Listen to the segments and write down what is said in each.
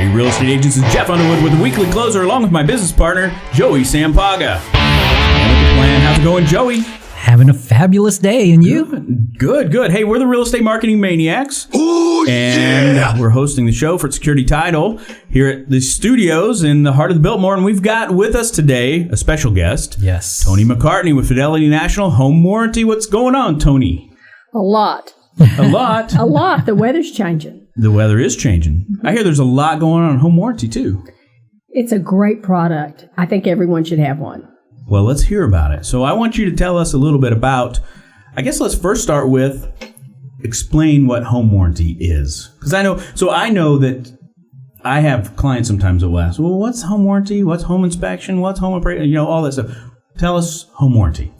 Hey, real estate agents, it's Jeff Underwood with the Weekly Closer along with my business partner, Joey Sampaga. How's it going, Joey? Having a fabulous day, and you? Good. Hey, we're the Real Estate Marketing Maniacs. Oh, and we're hosting the show for Security Title here at the studios in the heart of the Biltmore. And we've got with us today a special guest. Yes. Toni McCarty with Fidelity National Home Warranty. What's going on, Toni? A lot. A lot? A lot. The weather's changing. The weather is changing. I hear there's a lot going on in home warranty, too. It's a great product. I think everyone should have one. Well, let's hear about it. So I want you to tell us a little bit about, I guess let's first start with explain what home warranty is. Because I know that I have clients sometimes that will ask, well, what's home warranty? What's home inspection? What's home appraisal? All that stuff. Tell us home warranty.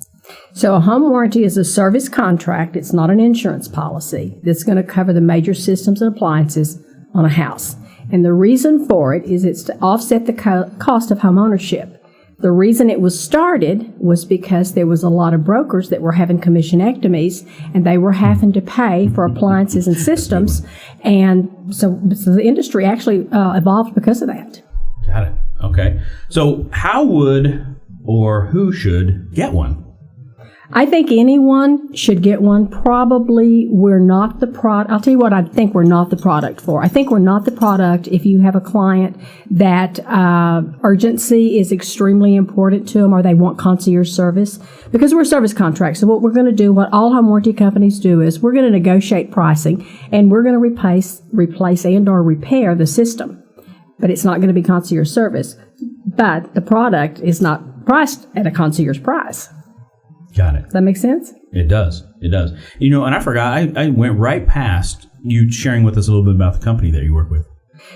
So a home warranty is a service contract. It's not an insurance policy that's going to cover the major systems and appliances on a house. And the reason for it is it's to offset the cost of home ownership. The reason it was started was because there was a lot of brokers that were having commissionectomies, and they were having to pay for appliances and systems, and so the industry actually evolved because of that. Got it. Okay. So how would or who should get one? I think anyone should get one. Probably we're not the product. I'll tell you what I think we're not the product for. I think we're not the product if you have a client that urgency is extremely important to them, or they want concierge service, because we're a service contract. So what we're going to do, what all home warranty companies do, is we're going to negotiate pricing, and we're going to replace and or repair the system. But it's not going to be concierge service. But the product is not priced at a concierge price. Got it. Does that make sense? It does. And I forgot, I went right past you sharing with us a little bit about the company that you work with.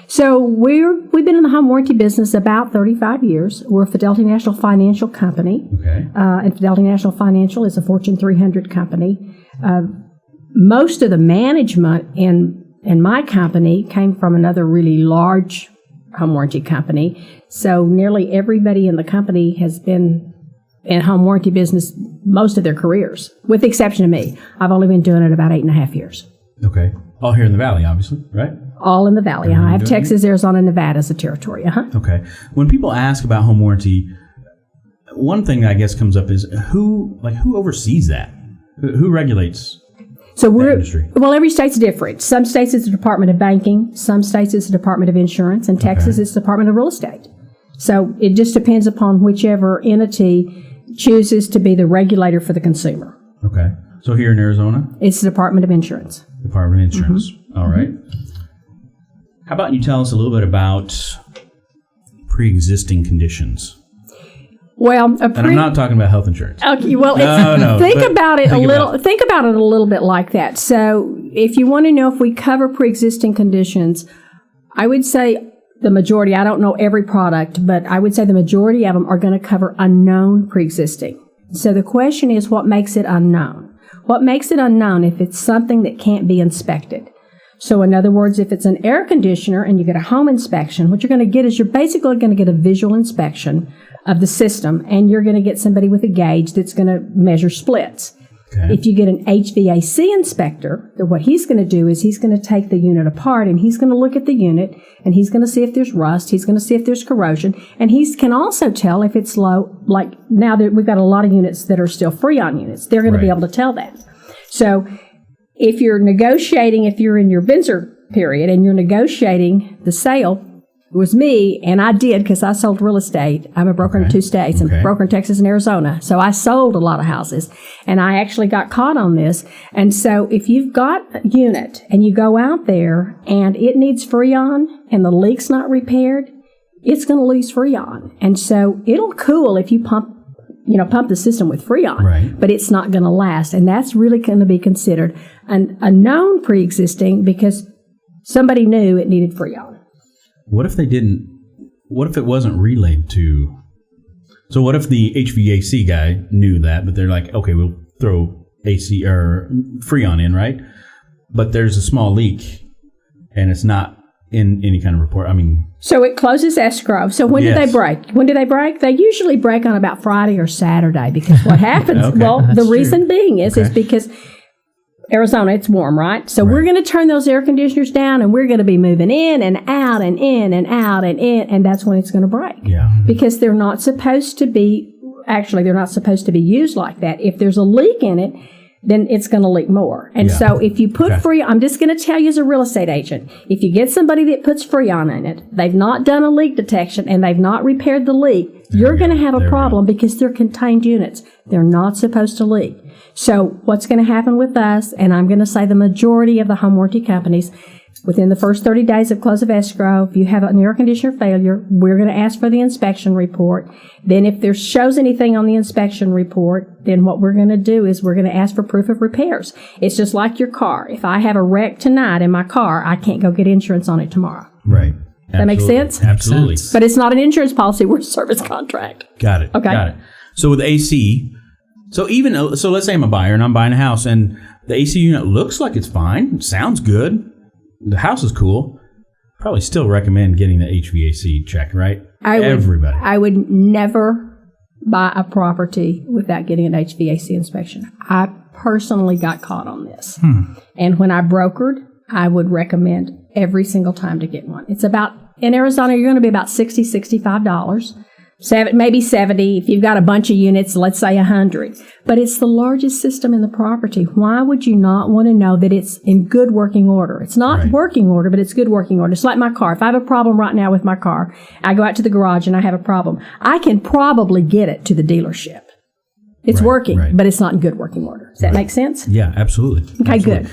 So we've been in the home warranty business about 35 years. We're a Fidelity National Financial company. Okay. And Fidelity National Financial is a Fortune 300 company. Most of the management in my company came from another really large home warranty company. So nearly everybody in the company has been in home warranty business most of their careers, with the exception of me. I've only been doing it about 8.5 years. Okay. All here in the Valley, obviously, right? All in the Valley. I have Texas, Arizona, Nevada as a territory. Okay. When people ask about home warranty, one thing I guess comes up is who oversees that? Who regulates that industry? Well, every state's different. Some states it's the Department of Banking. Some states it's the Department of Insurance. In Texas, it's the Department of Real Estate. So it just depends upon whichever entity chooses to be the regulator for the consumer. Okay. So here in Arizona? It's the Department of Insurance. Department of Insurance. Mm-hmm. All right. How about you tell us a little bit about pre-existing conditions? Well, and I'm not talking about health insurance. Okay, well, think about it a little bit like that. So if you want to know if we cover pre-existing conditions, I would say the majority, I don't know every product, but I would say the majority of them are going to cover unknown pre-existing. So the question is, what makes it unknown? What makes it unknown if it's something that can't be inspected? So in other words, if it's an air conditioner and you get a home inspection, what you're going to get is you're basically going to get a visual inspection of the system, and you're going to get somebody with a gauge that's going to measure splits. Okay. If you get an HVAC inspector, then what he's going to do is he's going to take the unit apart, and he's going to look at the unit, and he's going to see if there's rust, he's going to see if there's corrosion, and he can also tell if it's low. Like now that we've got a lot of units that are still Freon units, they're going to be able to tell that. So if you're negotiating, if you're in your Benzer period and you're negotiating the sale, it was me, and I did because I sold real estate. I'm a broker in 2 states, and broker in Texas and Arizona. So I sold a lot of houses, and I actually got caught on this. And so if you've got a unit and you go out there and it needs Freon and the leak's not repaired, it's going to lose Freon. And so it'll cool if you pump the system with Freon, but it's not going to last. And that's really going to be considered a known pre-existing because somebody knew it needed Freon. What if they didn't? What if it wasn't relayed to? So what if the HVAC guy knew that, but they're like, okay, we'll throw AC or Freon in, right? But there's a small leak, and it's not in any kind of report. I mean, so it closes escrow. So when do they break? When do they break? They usually break on about Friday or Saturday because what happens? The reason being is because Arizona, it's warm, right? So we're going to turn those air conditioners down, and we're going to be moving in and out and in and out and in, and that's when it's going to break. Yeah. Because they're not supposed to be used like that. If there's a leak in it, then it's going to leak more. And so if you put Freon, I'm just going to tell you as a real estate agent, if you get somebody that puts Freon in it, they've not done a leak detection, and they've not repaired the leak, you're going to have a problem because they're contained units. They're not supposed to leak. So what's going to happen with us, and I'm going to say the majority of the home warranty companies, within the first 30 days of close of escrow, if you have an air conditioner failure, we're going to ask for the inspection report. Then if there shows anything on the inspection report, then what we're going to do is we're going to ask for proof of repairs. It's just like your car. If I have a wreck tonight in my car, I can't go get insurance on it tomorrow. Right. That makes sense? Absolutely. But it's not an insurance policy. We're a service contract. Got it. Okay. Got it. So with AC, so let's say I'm a buyer and I'm buying a house and the AC unit looks like it's fine, it sounds good, the house is cool, probably still recommend getting the HVAC checked, right? Everybody. I would never buy a property without getting an HVAC inspection. I personally got caught on this. And when I brokered, I would recommend every single time to get one. It's about, in Arizona, you're going to be about $60, $65. Maybe 70 if you've got a bunch of units, let's say 100. But it's the largest system in the property. Why would you not want to know that it's in good working order? It's not working order, but it's good working order. It's like my car. If I have a problem right now with my car, I go out to the garage and I have a problem, I can probably get it to the dealership. It's working, but it's not in good working order. Does that make sense? Yeah, absolutely. Okay, absolutely. good.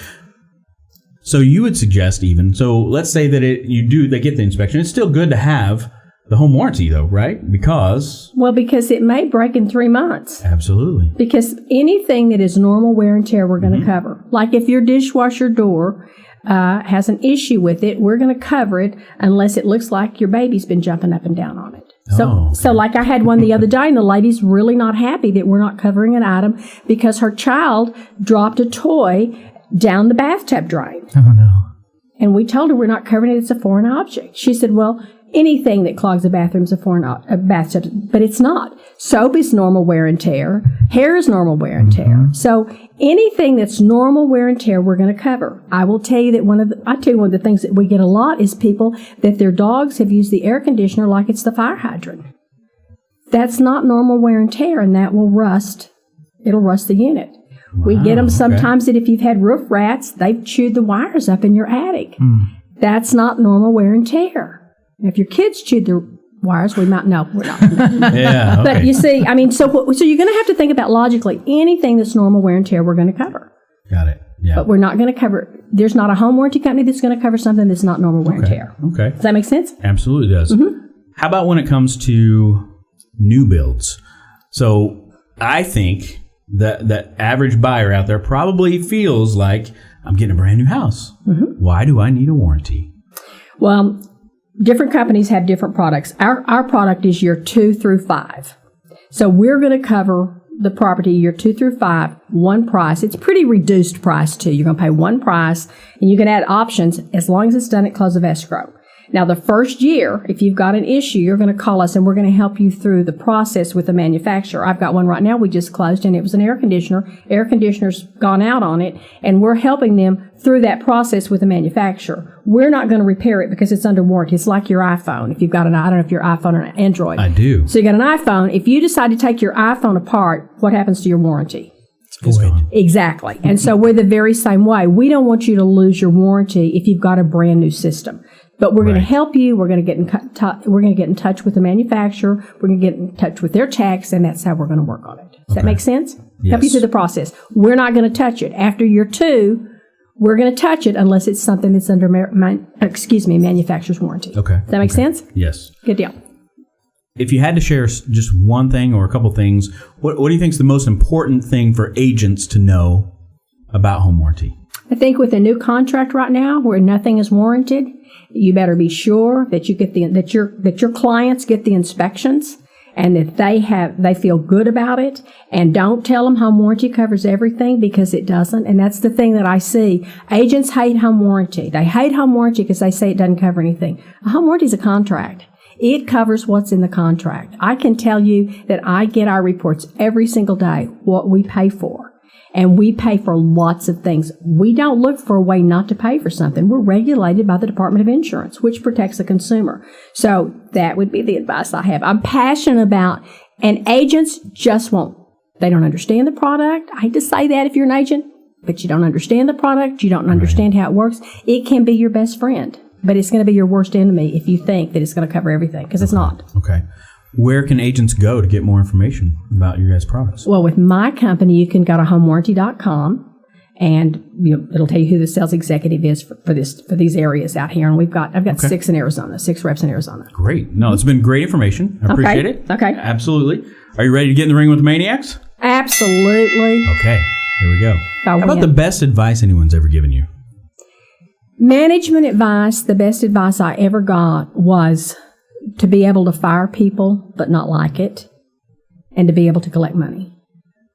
So you would suggest so let's say that they get the inspection. It's still good to have the home warranty, though, right? Because it may break in 3 months. Absolutely. Because anything that is normal wear and tear, we're going to cover. Like if your dishwasher door has an issue with it, we're going to cover it unless it looks like your baby's been jumping up and down on it. So like I had one the other day, and the lady's really not happy that we're not covering an item because her child dropped a toy down the bathtub drain. Oh, no. And we told her we're not covering it. It's a foreign object. She said, well, anything that clogs a bathroom is a foreign bathtub, but it's not. Soap is normal wear and tear. Hair is normal wear and tear. So anything that's normal wear and tear, we're going to cover. I will tell you that one of the things that we get a lot is people that their dogs have used the air conditioner like it's the fire hydrant. That's not normal wear and tear, and that will rust. It'll rust the unit. We get them sometimes that if you've had roof rats, they've chewed the wires up in your attic. That's not normal wear and tear. If your kids chewed the wires, we might know. We're not. Yeah. Okay. But you see, so you're going to have to think about logically anything that's normal wear and tear we're going to cover. Got it. Yeah. But we're not going to cover. There's not a home warranty company that's going to cover something that's not normal wear and tear. Okay. Does that make sense? Absolutely does. How about when it comes to new builds? So I think that average buyer out there probably feels like I'm getting a brand new house. Why do I need a warranty? Well, different companies have different products. Our product is year 2 through 5. So we're going to cover the property year 2 through 5, one price. It's pretty reduced price too. You're going to pay one price, and you can add options as long as it's done at close of escrow. Now, the first year, if you've got an issue, you're going to call us, and we're going to help you through the process with the manufacturer. I've got one right now we just closed, and it was an air conditioner. Air conditioner's gone out on it, and we're helping them through that process with the manufacturer. We're not going to repair it because it's under warranty. It's like your iPhone. If you've got I don't know if your iPhone or an Android. I do. So you got an iPhone. If you decide to take your iPhone apart, what happens to your warranty? It's void. Exactly. And so we're the very same way. We don't want you to lose your warranty if you've got a brand new system. But we're going to help you. We're going to get in touch with the manufacturer. We're going to get in touch with their techs, and that's how we're going to work on it. Does that make sense? Yes. Help you through the process. We're not going to touch it. After year 2, we're going to touch it unless it's something that's under manufacturer's warranty. Okay. Does that make sense? Yes. Good deal. If you had to share just one thing or a couple things, what do you think is the most important thing for agents to know about home warranty? I think with a new contract right now where nothing is warranted, you better be sure that you get that your clients get the inspections and that they feel good about it. And don't tell them home warranty covers everything, because it doesn't. And that's the thing that I see. Agents hate home warranty. They hate home warranty because they say it doesn't cover anything. A home warranty is a contract. It covers what's in the contract. I can tell you that I get our reports every single day, what we pay for. And we pay for lots of things. We don't look for a way not to pay for something. We're regulated by the Department of Insurance, which protects the consumer. So that would be the advice I have. I'm passionate about, and agents just won't. They don't understand the product. I hate to say that if you're an agent, but you don't understand the product. You don't understand how it works. It can be your best friend, but it's going to be your worst enemy if you think that it's going to cover everything, because it's not. Okay. Where can agents go to get more information about your guys' products? Well, with my company, you can go to homewarranty.com, and it'll tell you who the sales executive is for these areas out here. And I've got 6 in Arizona, 6 reps in Arizona. Great. No, it's been great information. I appreciate it. Okay. Absolutely. Are you ready to get in the ring with the Maniacs? Absolutely. Okay. Here we go. How about the best advice anyone's ever given you? Management advice, the best advice I ever got was to be able to fire people but not like it, and to be able to collect money.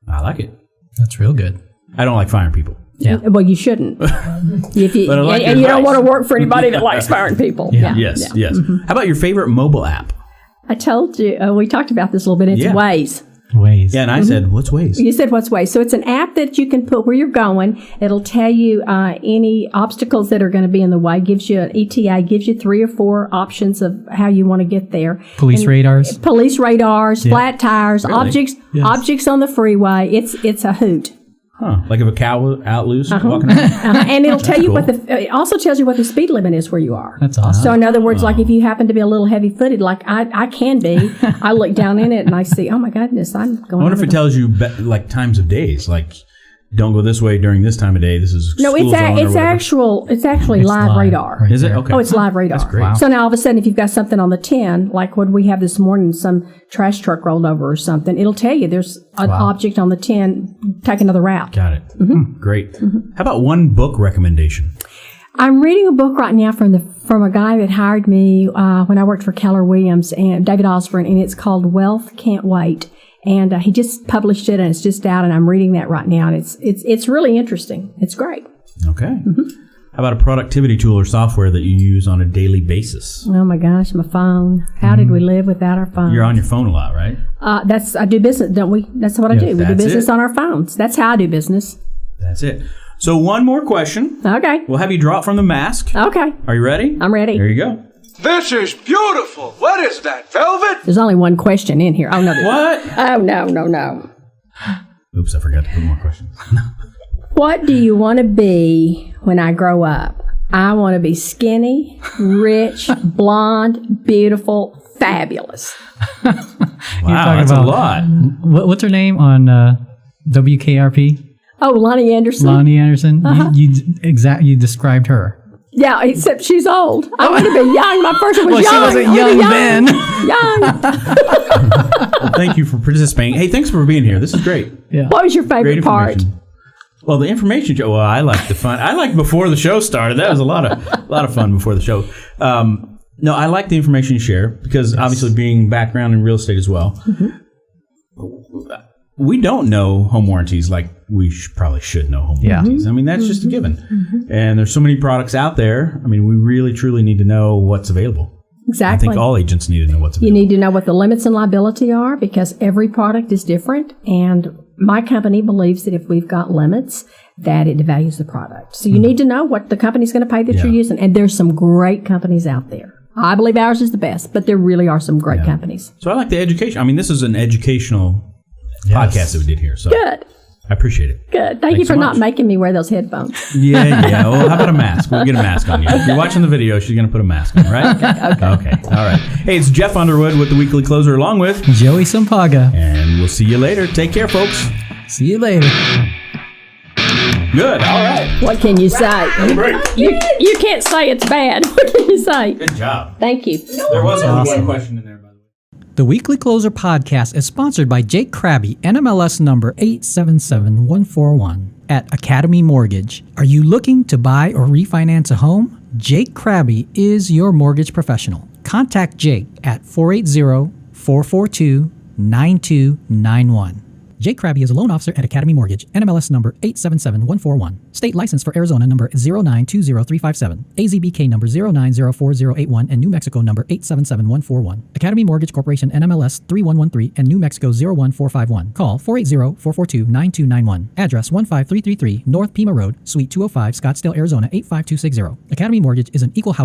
I like it. That's real good. I don't like firing people. Yeah. Well, you shouldn't. If you, like and you don't want to work for anybody that likes firing people. Yeah. Yes. Mm-hmm. How about your favorite mobile app? I told you, we talked about this a little bit. It's Waze. Waze. Yeah, and I said, what's Waze? You said, what's Waze? So it's an app that you can put where you're going. It'll tell you any obstacles that are going to be in the way. Gives you an ETA, gives you 3 or 4 options of how you want to get there. Police radars. Police radars, flat tires, Really? objects on the freeway. It's a hoot. Huh. Like if a cow was out loose walking around? And it'll tell you cool. it also tells you what the speed limit is where you are. That's awesome. So in other words, like if you happen to be a little heavy-footed, like I can be, I look down in it and I see, oh my goodness, I'm going. I wonder if it tells you like times of days, like don't go this way during this time of day. This is No, school zone or it's whatever. actually live radar. Right Is it? there. Okay. Oh, it's live radar. That's great. Wow. So now all of a sudden, if you've got something on the 10, like what we have this morning, some trash truck rolled over or something, it'll tell you there's an object on the 10, take another route. Got it. Great. How about one book recommendation? I'm reading a book right now from a guy that hired me when I worked for Keller Williams and David Osborne, and it's called Wealth Can't Wait. And he just published it, and it's just out, and I'm reading that right now, and it's really interesting. It's great. Okay. How about a productivity tool or software that you use on a daily basis? Oh my gosh, my phone. How did we live without our phones? You're on your phone a lot, right? I do business, don't we? That's what I do. We do business on our phones. That's how I do business. That's it. So one more question. Okay. We'll have you draw it from the mask. Okay. Are you ready? I'm ready. There you go. This is beautiful. What is that, velvet? There's only one question in here. Oh, no. What? Oh, no. Oops, I forgot to put more questions. What do you want to be when I grow up? I want to be skinny, rich, blonde, beautiful, fabulous. Wow, that's a lot. What's her name on WKRP? Oh, Lonnie Anderson. Lonnie Anderson. You described her. Yeah, except she's old. I want to be young. My person was young. She wasn't young then. Young. Well, thank you for participating. Hey, thanks for being here. This is great. Yeah. What was your Great favorite part? information. Well, the information show. Well, I liked the fun. I liked before the show started. That was a lot of fun before the show. No, I like the information you share because obviously being background in real estate as well. We don't know home warranties like we probably should know home warranties. I mean, that's just a given. And there's so many products out there. I mean, we really, truly need to know what's available. Exactly. I think all agents need to know what's available. You need to know what the limits and liability are because every product is different. And my company believes that if we've got limits, that it devalues the product. So you need to know what the company's going to pay that you're using. And there's some great companies out there. I believe ours is the best, but there really are some great companies. So I like the education. I mean, this is an educational podcast that we did here. So Good. I appreciate it. Good. Thank you for not making me wear those headphones. Yeah. Well, how about a mask? We'll get a mask on you. If you're watching the video, she's going to put a mask on, right? Okay. All right. Hey, it's Jeff Underwood with the Weekly Closer along with Joey Sampaga. And we'll see you later. Take care, folks. See you later. Good. All right. What can you say? You can't say it's bad. What can you say? Good job. Thank you. There was only one question in there, by the way. The Weekly Closer podcast is sponsored by Jake Krabby, NMLS number 877141 at Academy Mortgage. Are you looking to buy or refinance a home? Jake Krabby is your mortgage professional. Contact Jake at 480-442-9291. Jake Krabby is a loan officer at Academy Mortgage, NMLS number 877141. State license for Arizona number 0920357, AZBK number 0904081, and New Mexico number 877141. Academy Mortgage Corporation, NMLS 3113, and New Mexico 01451. Call 480-442-9291. Address 15333 North Pima Road, Suite 205, Scottsdale, Arizona 85260. Academy Mortgage is an equal housing